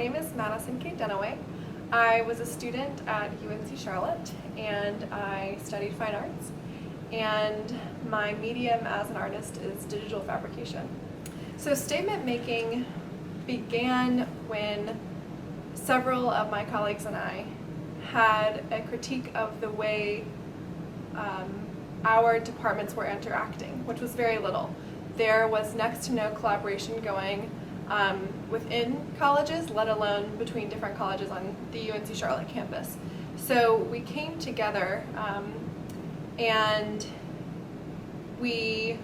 name is Madison Kate Dunaway. I was a student at UNC Charlotte and I studied fine arts, and my medium as an artist is digital fabrication. So statement making began when several of my colleagues and I had a critique of the way our departments were interacting, which was very little. There was next to no collaboration going within colleges, let alone between different colleges on the UNC Charlotte campus. So we came together and we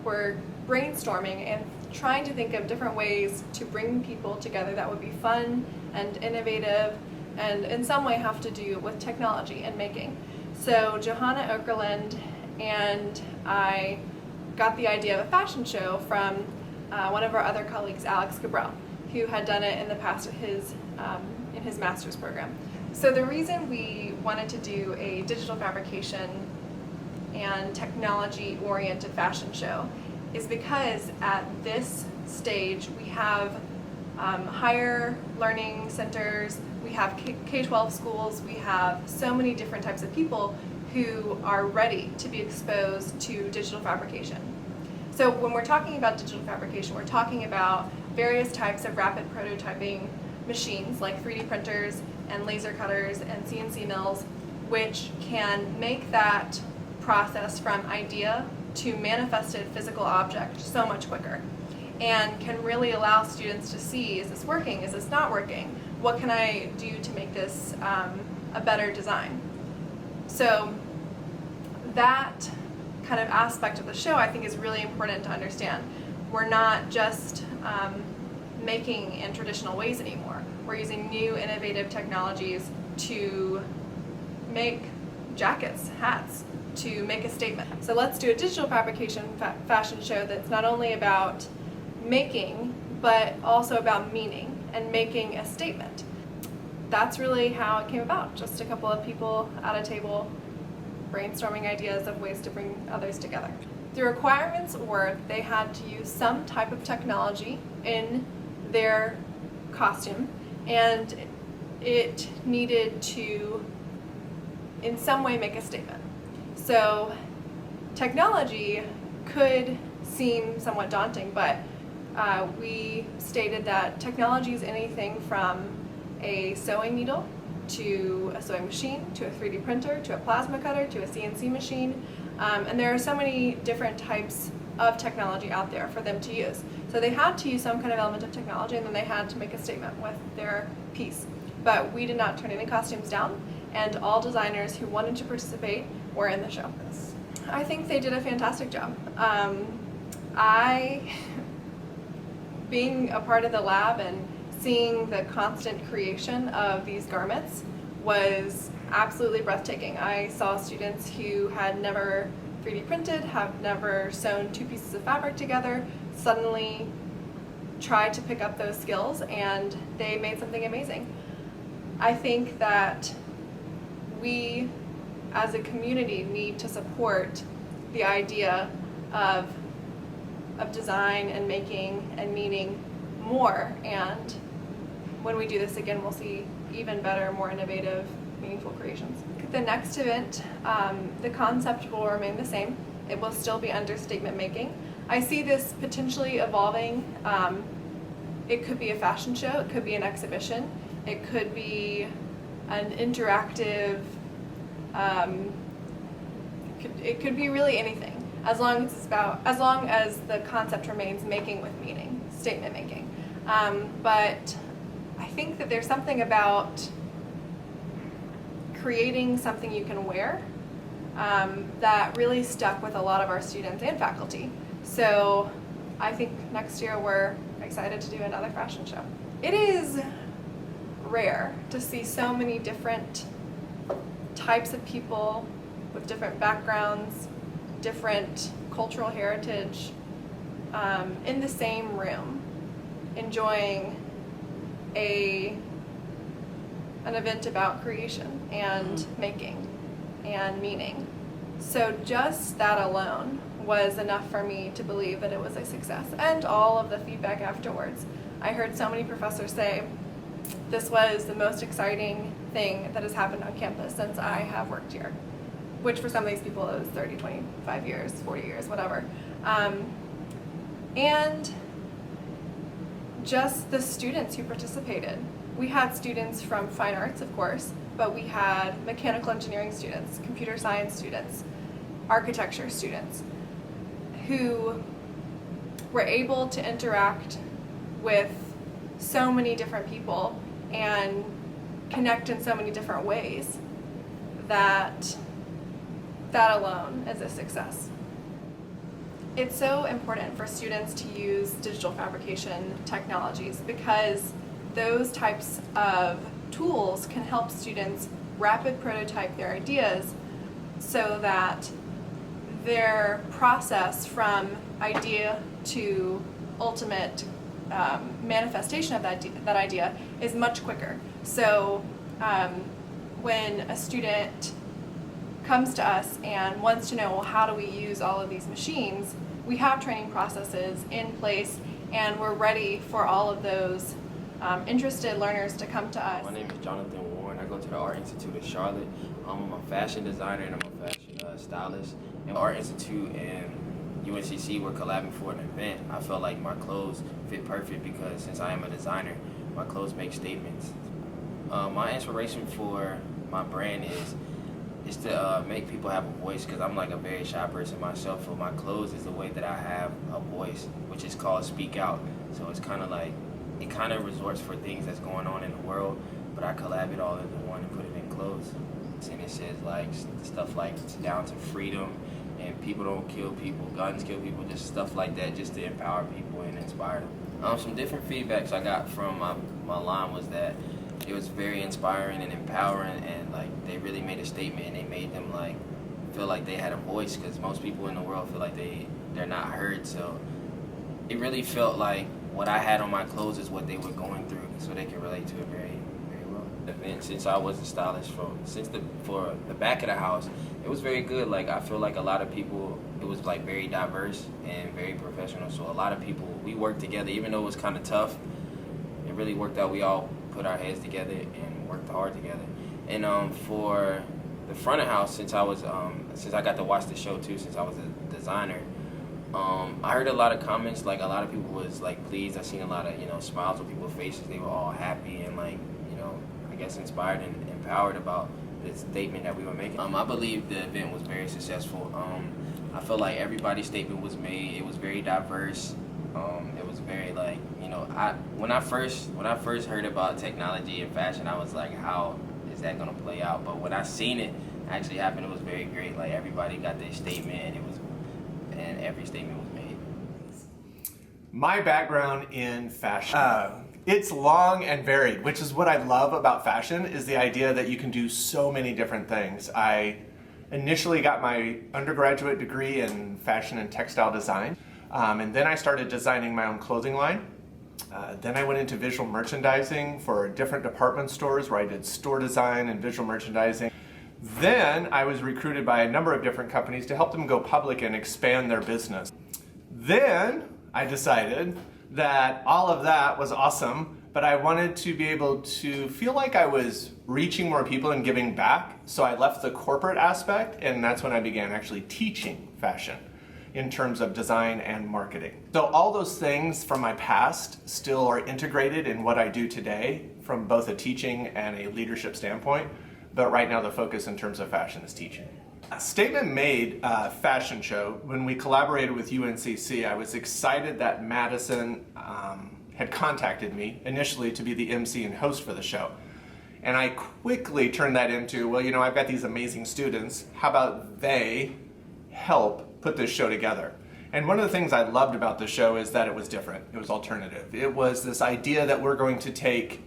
were brainstorming and trying to think of different ways to bring people together that would be fun and innovative and in some way have to do with technology and making. So Johanna Okerlund and I got the idea of a fashion show from one of our other colleagues, Alex Cabral, who had done it in the past in his master's program. So the reason we wanted to do a digital fabrication and technology-oriented fashion show is because at this stage we have higher learning centers, we have K-12 schools, we have so many different types of people who are ready to be exposed to digital fabrication. So when we're talking about digital fabrication, we're talking about various types of rapid prototyping machines like 3D printers and laser cutters and CNC mills, which can make that process from idea to manifested physical object so much quicker, and can really allow students to see, is this working, is this not working, what can I do to make this a better design. So that kind of aspect of the show I think is really important to understand. We're not just making in traditional ways anymore. We're using new innovative technologies to make jackets, hats, to make a statement. So let's do a digital fabrication fashion show that's not only about making, but also about meaning and making a statement. That's really how it came about. Just a couple of people at a table brainstorming ideas of ways to bring others together. The requirements were they had to use some type of technology in their costume, and it needed to in some way make a statement. So technology could seem somewhat daunting, but we stated that technology is anything from a sewing needle to a sewing machine, to a 3D printer, to a plasma cutter, to a CNC machine. And there are so many different types of technology out there for them to use. So they had to use some kind of element of technology, and then they had to make a statement with their piece. But we did not turn any costumes down, and all designers who wanted to participate were in the show. I think they did a fantastic job. Being a part of the lab and seeing the constant creation of these garments was absolutely breathtaking. I saw students who had never 3D printed, have never sewn two pieces of fabric together, suddenly try to pick up those skills, and they made something amazing. I think that we as a community need to support the idea of design and making and meaning more, and when we do this again, we'll see even better, more innovative, meaningful creations. The next event, the concept will remain the same. It will still be under statement making. I see this potentially evolving. It could be a fashion show, it could be an exhibition, it could be an interactive, it could be really anything, as long as the concept remains making with meaning, statement making. But I think that there's something about creating something you can wear that really stuck with a lot of our students and faculty. So I think next year we're excited to do another fashion show. It is rare to see so many different types of people with different backgrounds, different cultural heritage, in the same room, enjoying an event about creation and making and meaning. So just that alone was enough for me to believe that it was a success, and all of the feedback afterwards. I heard so many professors say, this was the most exciting thing that has happened on campus since I have worked here, which for some of these people is 30, 25 years, 40 years, whatever. And just the students who participated. We had students from fine arts, of course, but we had mechanical engineering students, computer science students, architecture students, who were able to interact with so many different people and connect in so many different ways that alone is a success. It's so important for students to use digital fabrication technologies because those types of tools can help students rapid prototype their ideas so that their process from idea to ultimate manifestation of that idea is much quicker. So when a student comes to us and wants to know, well, how do we use all of these machines, we have training processes in place and we're ready for all of those interested learners to come to us. My name is Jonathan Warren. I go to the Art Institute of Charlotte. I'm a fashion designer and I'm a fashion stylist. And Art Institute and UNCC were collabing for an event. I felt like my clothes fit perfect because since I am a designer, my clothes make statements. My inspiration for my brand is to make people have a voice because I'm like a very shy person myself. So my clothes is the way that I have a voice, which is called speak out. So it's kind of like, it kind of resorts for things that's going on in the world, but I collab it all into one and put it in clothes. And it says like stuff like it's down to freedom and people don't kill people, guns kill people, just stuff like that, just to empower people and inspire them. Some different feedbacks I got from my line was that it was very inspiring and empowering, and like they really made a statement and they made them like feel like they had a voice because most people in the world feel like they're not heard. So it really felt like what I had on my clothes is what they were going through, so they can relate to it very, very well. And since I was a stylist for the back of the house, it was very good. Like I feel like a lot of people, it was like very diverse and very professional. So a lot of people, we worked together, even though it was kind of tough. It really worked out. We all put our heads together and worked hard together. And for the front of house, since I got to watch the show too, since I was a designer, I heard a lot of comments. Like a lot of people was like pleased. I seen a lot of smiles on people's faces. They were all happy and like I guess inspired and empowered about the statement that we were making. I believe the event was very successful. I feel like everybody's statement was made. It was very diverse. It was very like when I first heard about technology and fashion, I was like, how is that gonna play out? But when I seen it actually happen, it was very great. Like everybody got their statement, and every statement was made. My background in fashion, it's long and varied, which is what I love about fashion, is the idea that you can do so many different things. I initially got my undergraduate degree in fashion and textile design, and then I started designing my own clothing line. Then I went into visual merchandising for different department stores where I did store design and visual merchandising. Then I was recruited by a number of different companies to help them go public and expand their business. Then I decided that all of that was awesome, but I wanted to be able to feel like I was reaching more people and giving back. So I left the corporate aspect, and that's when I began actually teaching fashion in terms of design and marketing. So all those things from my past still are integrated in what I do today from both a teaching and a leadership standpoint. But right now the focus in terms of fashion is teaching. Statement Made fashion show, when we collaborated with UNCC, I was excited that Madison had contacted me initially to be the MC and host for the show. And I quickly turned that into, well, I've got these amazing students, how about they help put this show together? And one of the things I loved about the show is that it was different, it was alternative. It was this idea that we're going to take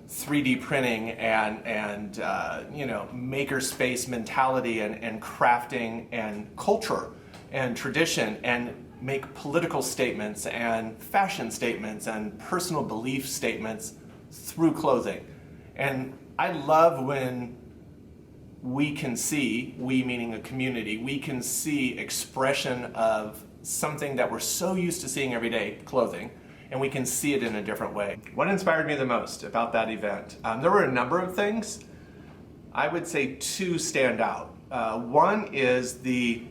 3D printing and makerspace mentality and crafting and culture and tradition and make political statements and fashion statements and personal belief statements through clothing. And I love when we can see, we meaning a community, we can see expression of something that we're so used to seeing every day, clothing, and we can see it in a different way. What inspired me the most about that event? There were a number of things. I would say two stand out. One is the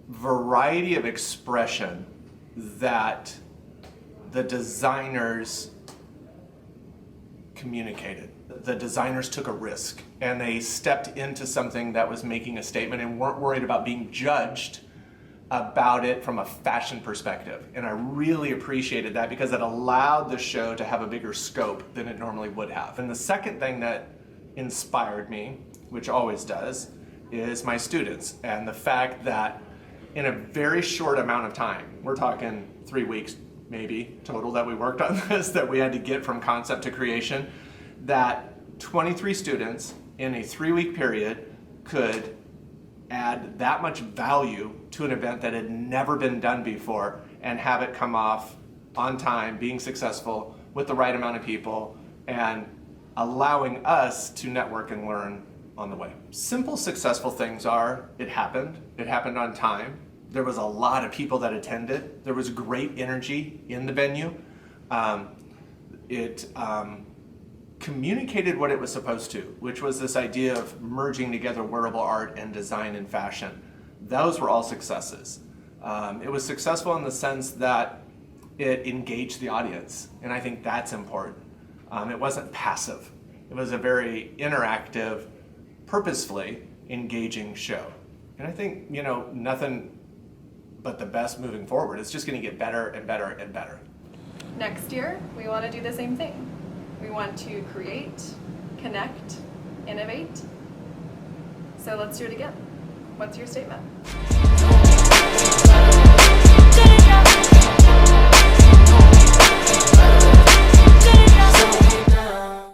variety of expression that the designers communicated. The designers took a risk and they stepped into something that was making a statement and weren't worried about being judged about it from a fashion perspective. And I really appreciated that because it allowed the show to have a bigger scope than it normally would have. And the second thing that inspired me, which always does, is my students and the fact that in a very short amount of time, we're talking 3 weeks maybe total that we worked on this, that we had to get from concept to creation, that 23 students in a 3-week period could add that much value to an event that had never been done before and have it come off on time, being successful with the right amount of people, and allowing us to network and learn on the way. Simple, successful things are, it happened on time. There was a lot of people that attended. There was great energy in the venue. It communicated what it was supposed to, which was this idea of merging together wearable art and design and fashion. Those were all successes. It was successful in the sense that it engaged the audience, and I think that's important. It wasn't passive. It was a very interactive, purposefully engaging show. And I think, nothing but the best moving forward. It's just going to get better and better and better. Next year, we want to do the same thing. We want to create, connect, innovate. So let's do it again. What's your statement?